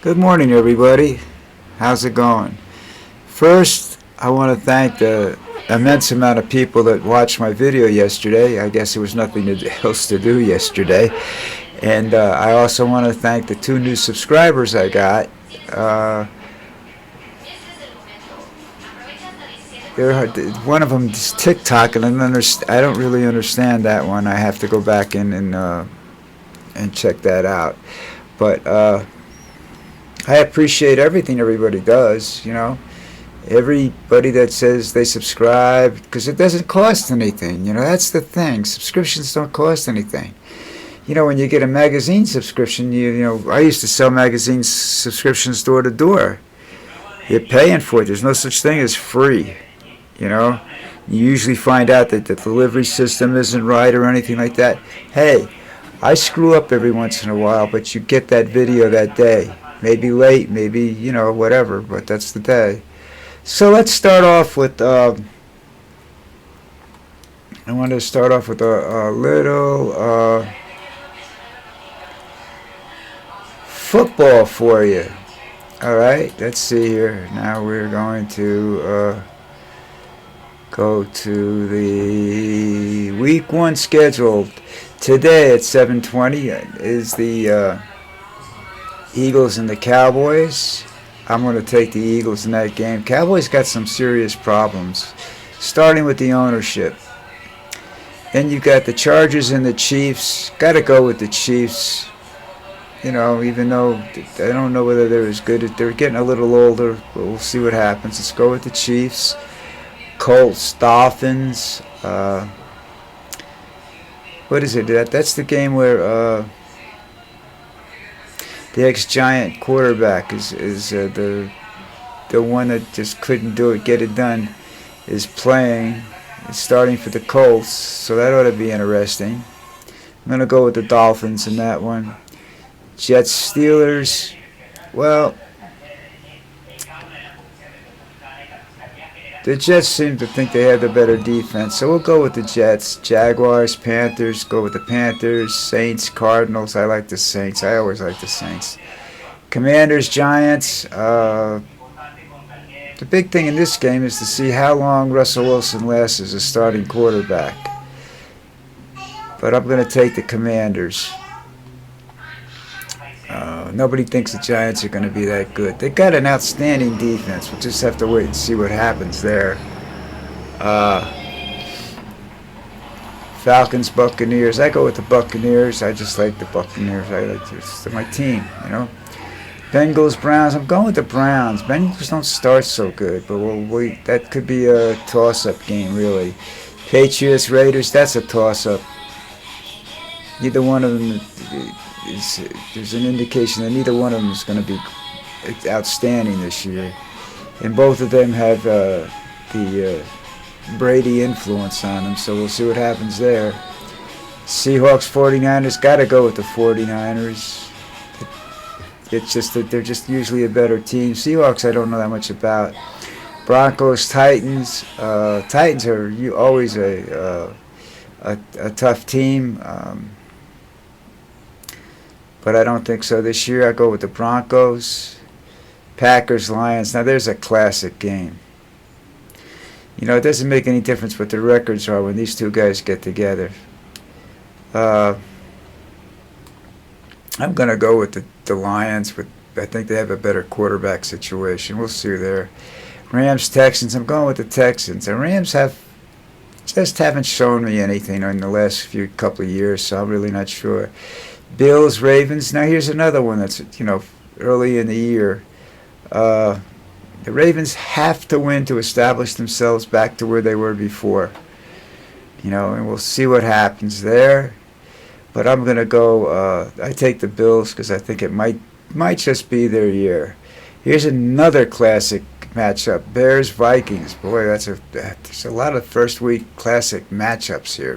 Good morning, everybody. How's it going? First, I want to thank the immense amount of people that watched my video yesterday. I guess there was nothing else to do yesterday. And I also want to thank the 2 new subscribers I got. Uh, one of them is TikTok, and I don't really understand that one. I have to go back in and check that out. But I appreciate everything everybody does, Everybody that says they subscribe, because it doesn't cost anything, that's the thing. Subscriptions don't cost anything. When you get a magazine subscription, I used to sell magazine subscriptions door to door. You're paying for it. There's no such thing as free, You usually find out that the delivery system isn't right or anything like that. Hey, I screw up every once in a while, but you get that video that day. Maybe late, maybe, whatever, but that's the day. So let's start off with, I want to start off with a little football for you. All right, let's see here. Now we're going to go to the week 1 schedule. Today at 7:20 is the Eagles and the Cowboys. I'm going to take the Eagles in that game. Cowboys got some serious problems, starting with the ownership. Then you got the Chargers and the Chiefs. Got to go with the Chiefs. Even though I don't know whether they're as good. They're getting a little older, but we'll see what happens. Let's go with the Chiefs. Colts, Dolphins. What is it? That's the game where the ex-Giant quarterback is the one that just couldn't get it done, is playing. It's starting for the Colts, so that ought to be interesting. I'm going to go with the Dolphins in that one. Jets, Steelers. Well, the Jets seem to think they have the better defense, so we'll go with the Jets. Jaguars, Panthers, go with the Panthers. Saints, Cardinals, I like the Saints. I always like the Saints. Commanders, Giants. The big thing in this game is to see how long Russell Wilson lasts as a starting quarterback. But I'm going to take the Commanders. Nobody thinks the Giants are going to be that good. They got an outstanding defense. We'll just have to wait and see what happens there. Falcons, Buccaneers. I go with the Buccaneers. I just like the Buccaneers. They're my team, Bengals, Browns. I'm going with the Browns. Bengals don't start so good, but that could be a toss-up game, really. Patriots, Raiders. That's a toss-up. Neither one of them there's an indication that neither one of them is going to be outstanding this year, and both of them have the Brady influence on them, so we'll see what happens there. Seahawks, 49ers, got to go with the 49ers. It's just that they're just usually a better team. Seahawks I don't know that much about. Broncos, Titans. Titans are always a tough team. But I don't think so this year. I go with the Broncos. Packers, Lions. Now there's a classic game. It doesn't make any difference what the records are when these two guys get together. I'm going to go with the Lions. I think they have a better quarterback situation. We'll see there. Rams, Texans. I'm going with the Texans. The Rams haven't shown me anything in the last couple of years, so I'm really not sure. Bills, Ravens. Now here's another one that's early in the year. The Ravens have to win to establish themselves back to where they were before. And we'll see what happens there. But I'm gonna go. I take the Bills because I think it might just be their year. Here's another classic matchup: Bears, Vikings. Boy, there's a lot of first week classic matchups here.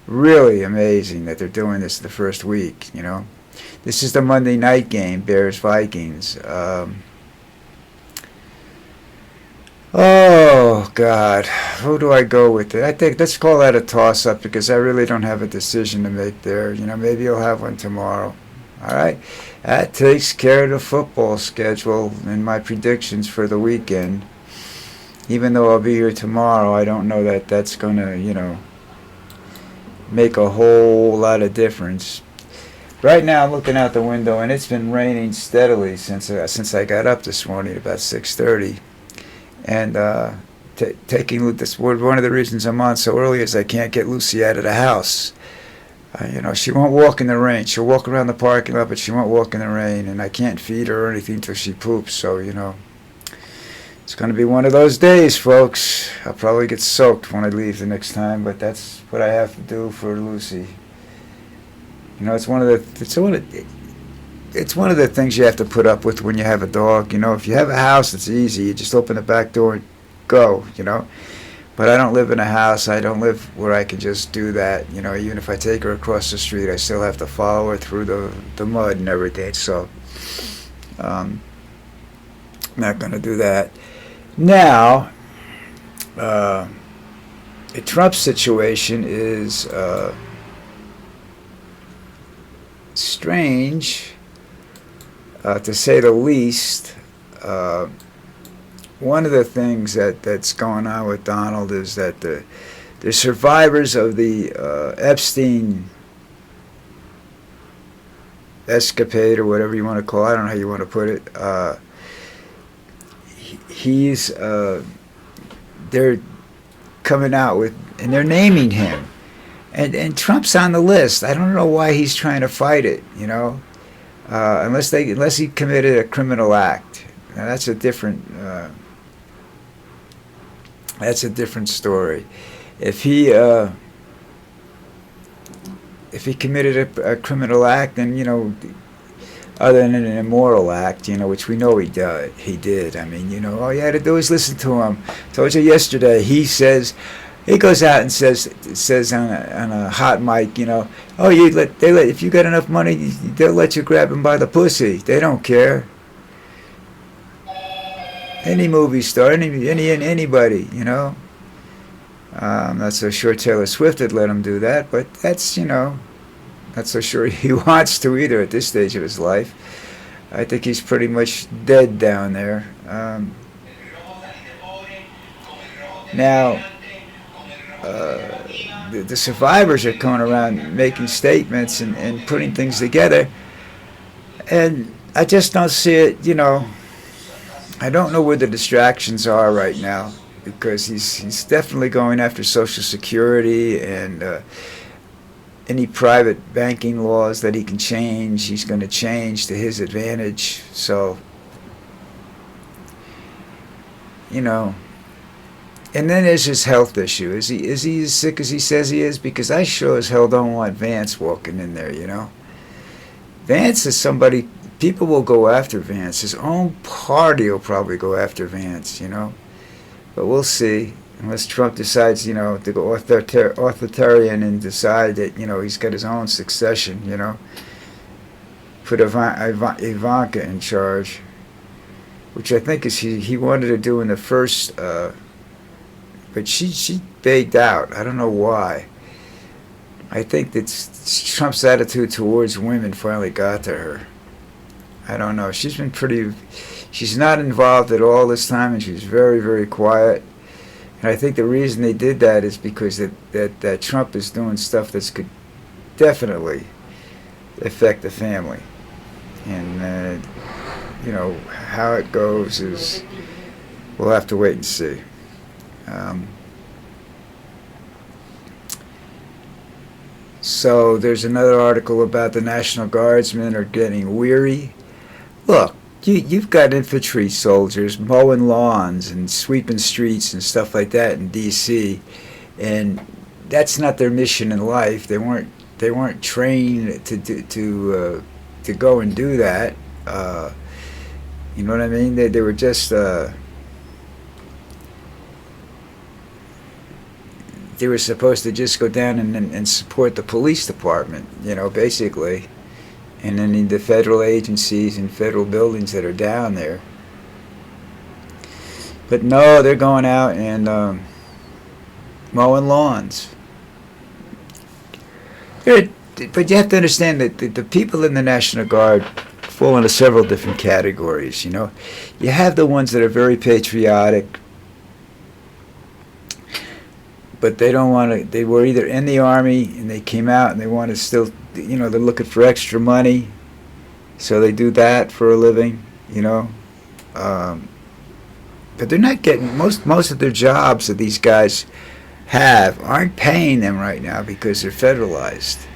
Really amazing that they're doing this the first week, This is the Monday night game, Bears-Vikings. Oh, God. Who do I go with it? I think let's call that a toss-up because I really don't have a decision to make there. Maybe I'll have one tomorrow. All right, that takes care of the football schedule and my predictions for the weekend. Even though I'll be here tomorrow, I don't know that that's gonna, make a whole lot of difference. Right now, I'm looking out the window, and it's been raining steadily since I got up this morning about 6:30. And taking this, one of the reasons I'm on so early is I can't get Lucy out of the house. She won't walk in the rain. She'll walk around the parking lot, but she won't walk in the rain. And I can't feed her or anything till she poops. So it's going to be one of those days, folks. I'll probably get soaked when I leave the next time, but that's what I have to do for Lucy. It's one of the things you have to put up with when you have a dog. If you have a house, it's easy. You just open the back door and go. But I don't live in a house. I don't live where I can just do that. Even if I take her across the street, I still have to follow her through the mud and everything. So, I'm not going to do that. Now, the Trump situation is strange, to say the least. One of the things that's going on with Donald is that the survivors of the Epstein escapade, or whatever you want to call it, I don't know how you want to put it, they're coming out with, and they're naming him. And Trump's on the list. I don't know why he's trying to fight it, unless he committed a criminal act. Now that's a different story. If he committed a criminal act, then other than an immoral act, which we know he did. I mean, all you had to do is listen to him. Told you yesterday. He goes out and says on a hot mic, if you got enough money, they'll let you grab him by the pussy. They don't care. Any movie star, anybody, I'm not so sure Taylor Swift would let him do that, but that's, not so sure he wants to either at this stage of his life. I think he's pretty much dead down there. Now, the survivors are going around making statements and putting things together, and I just don't see it. I don't know where the distractions are right now, because he's definitely going after Social Security and any private banking laws that he can change. He's going to change to his advantage. So, and then there's his health issue. Is he as sick as he says he is? Because I sure as hell don't want Vance walking in there, Vance is somebody, people will go after Vance. His own party will probably go after Vance, But we'll see. Unless Trump decides, to go authoritarian and decide that, he's got his own succession, Put Ivanka in charge, which I think is he wanted to do in the first... but she bailed out. I don't know why. I think that Trump's attitude towards women finally got to her. I don't know. She's not involved at all this time, and she's very, very quiet. And I think the reason they did that is because that Trump is doing stuff that could definitely affect the family. And, how it goes is, we'll have to wait and see. So there's another article about the National Guardsmen are getting weary. Look, you've got infantry soldiers mowing lawns and sweeping streets and stuff like that in D.C., and that's not their mission in life. They weren't trained to go and do that. You know what I mean? They were just they were supposed to just go down and support the police department, basically, and then the federal agencies and federal buildings that are down there. But no, they're going out and mowing lawns. but you have to understand that the people in the National Guard fall into several different categories. You know, you have the ones that are very patriotic, but they don't want to. They were either in the Army and they came out and they want to still, you know, they're looking for extra money, so they do that for a living. You know, but they're not getting most of their jobs that these guys have aren't paying them right now because they're federalized.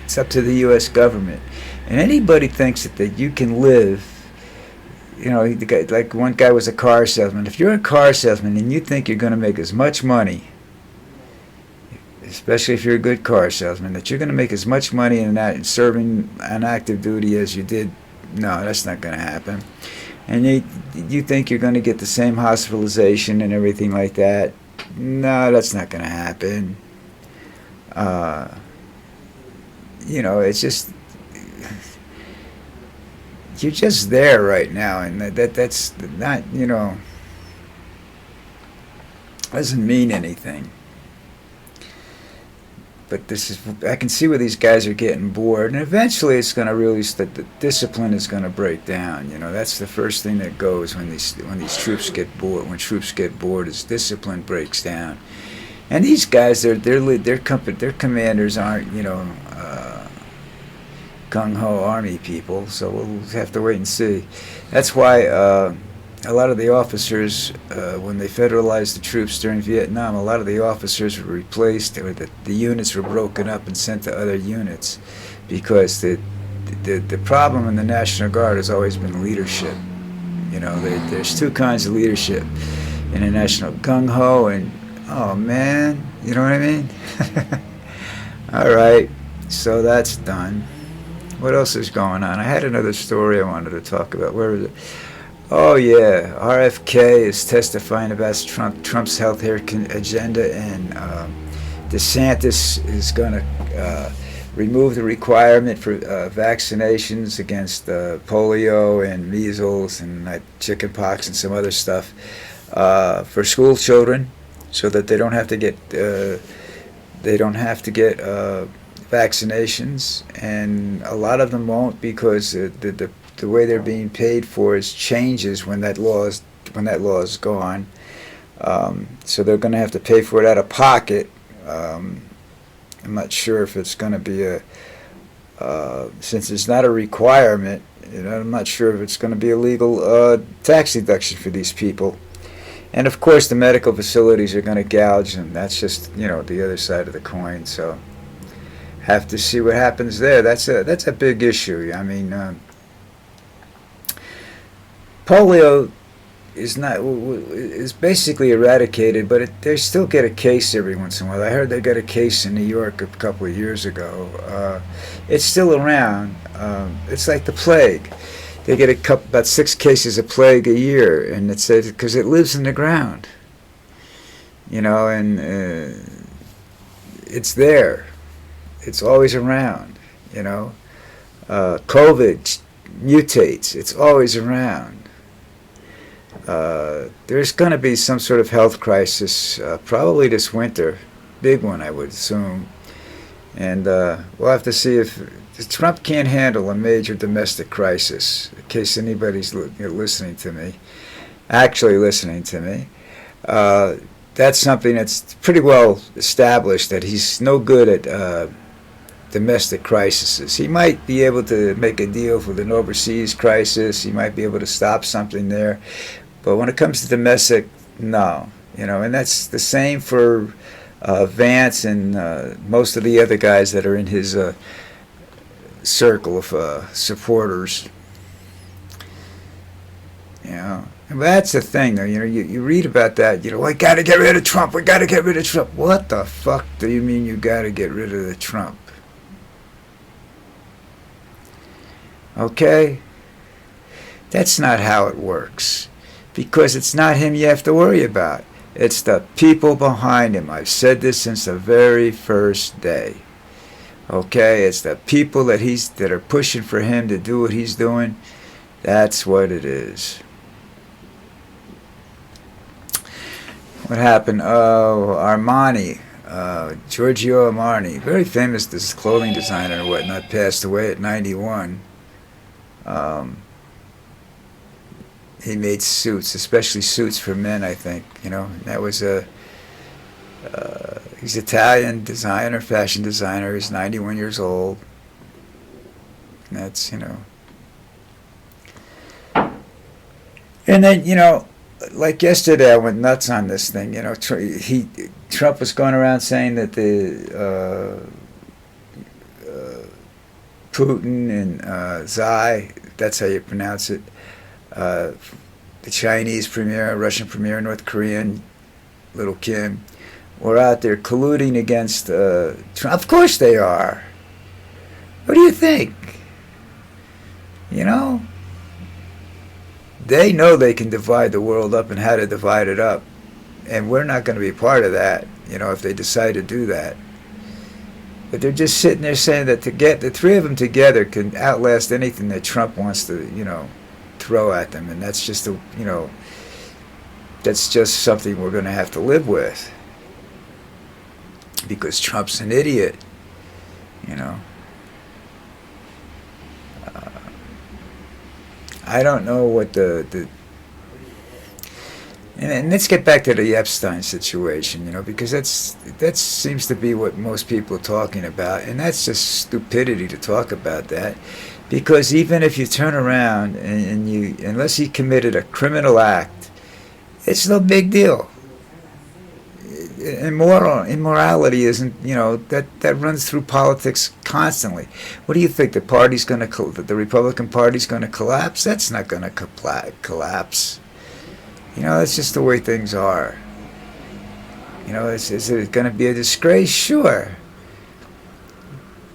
It's up to the U.S. government, and anybody thinks that you can live. You know, the guy, like one guy was a car salesman. If you're a car salesman and you think you're going to make as much money, especially if you're a good car salesman, that you're going to make as much money in that serving on active duty as you did, no, that's not going to happen. And you think you're going to get the same hospitalization and everything like that. No, that's not going to happen. You know, it's just, you're just there right now, and that's not, you know, doesn't mean anything. But this is, I can see where these guys are getting bored, and eventually it's going to really, the discipline is going to break down. You know, that's the first thing that goes when these troops get bored. When troops get bored, is discipline breaks down. And these guys, their commanders aren't, you know, gung-ho army people. So we'll have to wait and see. That's why a lot of the officers, when they federalized the troops during Vietnam, a lot of the officers were replaced, or the units were broken up and sent to other units, because the problem in the National Guard has always been leadership. You know, there's two kinds of leadership in the National: gung-ho and, oh man, you know what I mean? All right, so that's done. What else is going on? I had another story I wanted to talk about. Where is it? Oh yeah, RFK is testifying about Trump's healthcare agenda, and DeSantis is going to remove the requirement for vaccinations against polio and measles and chickenpox and some other stuff for school children, so that they don't have to get vaccinations, and a lot of them won't, because the way they're being paid for is changes when that law is gone. So they're going to have to pay for it out of pocket. I'm not sure if it's going to be since it's not a requirement, you know, I'm not sure if it's going to be a legal tax deduction for these people. And of course the medical facilities are going to gouge them. That's just, you know, the other side of the coin. So have to see what happens there. That's a big issue. I mean, polio is basically eradicated, but they still get a case every once in a while. I heard they got a case in New York a couple of years ago. It's still around. It's like the plague. They get about 6 cases of plague a year, and it's because it lives in the ground. You know, and it's there. It's always around. You know, COVID mutates. It's always around. There's going to be some sort of health crisis, probably this winter, big one, I would assume. And we'll have to see if Trump can't handle a major domestic crisis. In case anybody's listening to me, actually listening to me, that's something that's pretty well established, that he's no good at domestic crises. He might be able to make a deal for an overseas crisis. He might be able to stop something there. But when it comes to domestic, no. You know, and that's the same for Vance and most of the other guys that are in his circle of supporters. You know, and that's the thing, though. You know, you read about that. You know, we got to get rid of Trump. We got to get rid of Trump. What the fuck do you mean you got to get rid of the Trump? Okay? That's not how it works. Because it's not him you have to worry about. It's the people behind him. I've said this since the very first day. Okay? It's the people that are pushing for him to do what he's doing. That's what it is. What happened? Oh, Armani. Giorgio Armani, very famous clothing designer and whatnot, passed away at 91. Um, he made suits, especially suits for men, I think. That was he's Italian designer, fashion designer. He's 91 years old. And that's, And then, like yesterday, I went nuts on this thing. Trump was going around saying that the Putin and Xi, that's how you pronounce it, the Chinese premier, Russian premier, North Korean, little Kim, were out there colluding against Trump. Of course they are. What do you think? They know they can divide the world up and how to divide it up. And we're not going to be part of that, if they decide to do that. But they're just sitting there saying that the three of them together can outlast anything that Trump wants to, throw at them. And that's just, that's just something we're going to have to live with. Because Trump's an idiot, I don't know what and let's get back to the Epstein situation, because that seems to be what most people are talking about, and that's just stupidity to talk about that, because even if you turn around and unless he committed a criminal act, it's no big deal. Immorality isn't, that runs through politics constantly. What do you think? The Republican Party's going to collapse? That's not going to collapse. That's just the way things are. Is it going to be a disgrace? Sure.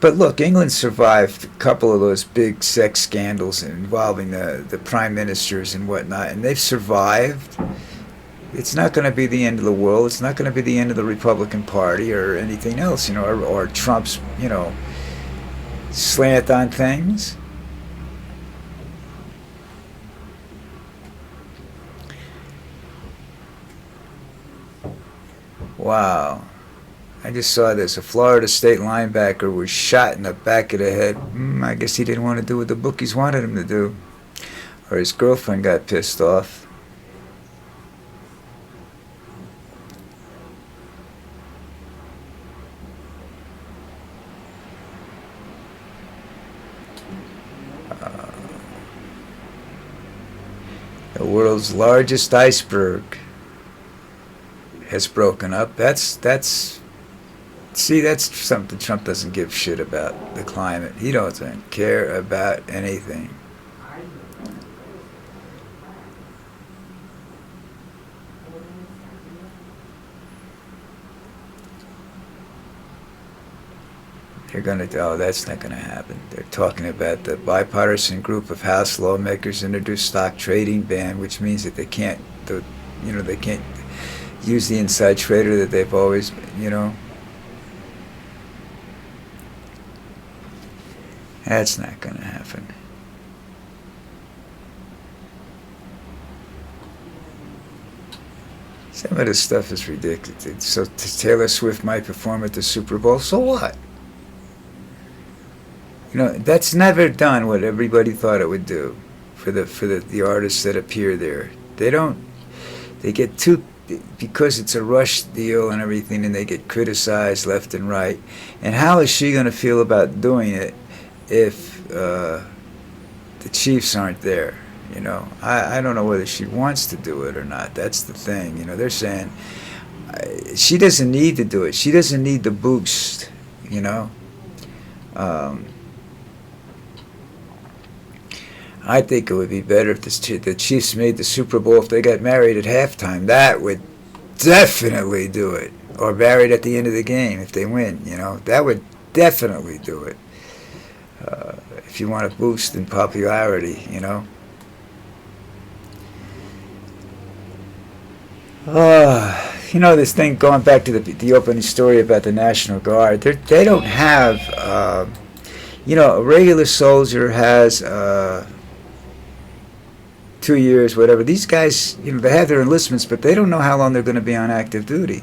But look, England survived a couple of those big sex scandals involving the prime ministers and whatnot, and they've survived. It's not going to be the end of the world. It's not going to be the end of the Republican Party or anything else, or Trump's, slant on things. Wow. I just saw this. A Florida State linebacker was shot in the back of the head. I guess he didn't want to do what the bookies wanted him to do. Or his girlfriend got pissed off. The world's largest iceberg has broken up. That's something Trump doesn't give shit about, the climate. He doesn't care about anything. That's not going to happen. They're talking about the bipartisan group of House lawmakers introduced stock trading ban, which means that they can't use the inside trader that they've always, That's not going to happen. Some of this stuff is ridiculous. So Taylor Swift might perform at the Super Bowl. So what? That's never done what everybody thought it would do for the artists that appear there. They get too, because it's a rush deal and everything, and they get criticized left and right. And how is she going to feel about doing it if the Chiefs aren't there? I don't know whether she wants to do it or not. That's the thing. They're saying she doesn't need to do it. She doesn't need the boost. I think it would be better if the Chiefs made the Super Bowl if they got married at halftime. That would definitely do it. Or married at the end of the game if they win. That would definitely do it. If you want a boost in popularity, this thing, going back to the opening story about the National Guard, they don't have, a regular soldier has 2 years, whatever. These guys, they have their enlistments, but they don't know how long they're going to be on active duty.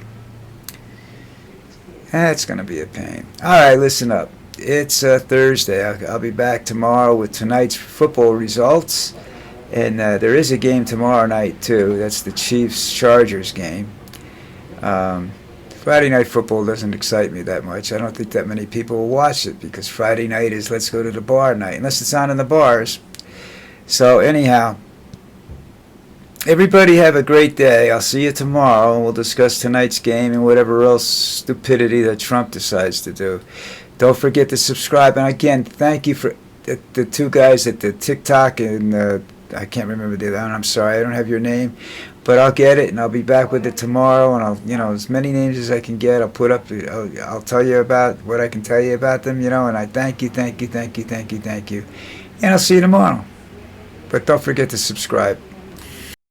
That's going to be a pain. All right, listen up. It's Thursday. I'll be back tomorrow with tonight's football results. And there is a game tomorrow night, too. That's the Chiefs-Chargers game. Friday night football doesn't excite me that much. I don't think that many people will watch it because Friday night is let's go to the bar night, unless it's on in the bars. So anyhow, everybody have a great day. I'll see you tomorrow, and we'll discuss tonight's game and whatever else stupidity that Trump decides to do. Don't forget to subscribe. And again, thank you for the two guys at the TikTok and I can't remember the other one. I'm sorry, I don't have your name, but I'll get it, and I'll be back with it tomorrow. And I'll, as many names as I can get, I'll put up. I'll tell you about what I can tell you about them, And I thank you. And I'll see you tomorrow. But don't forget to subscribe.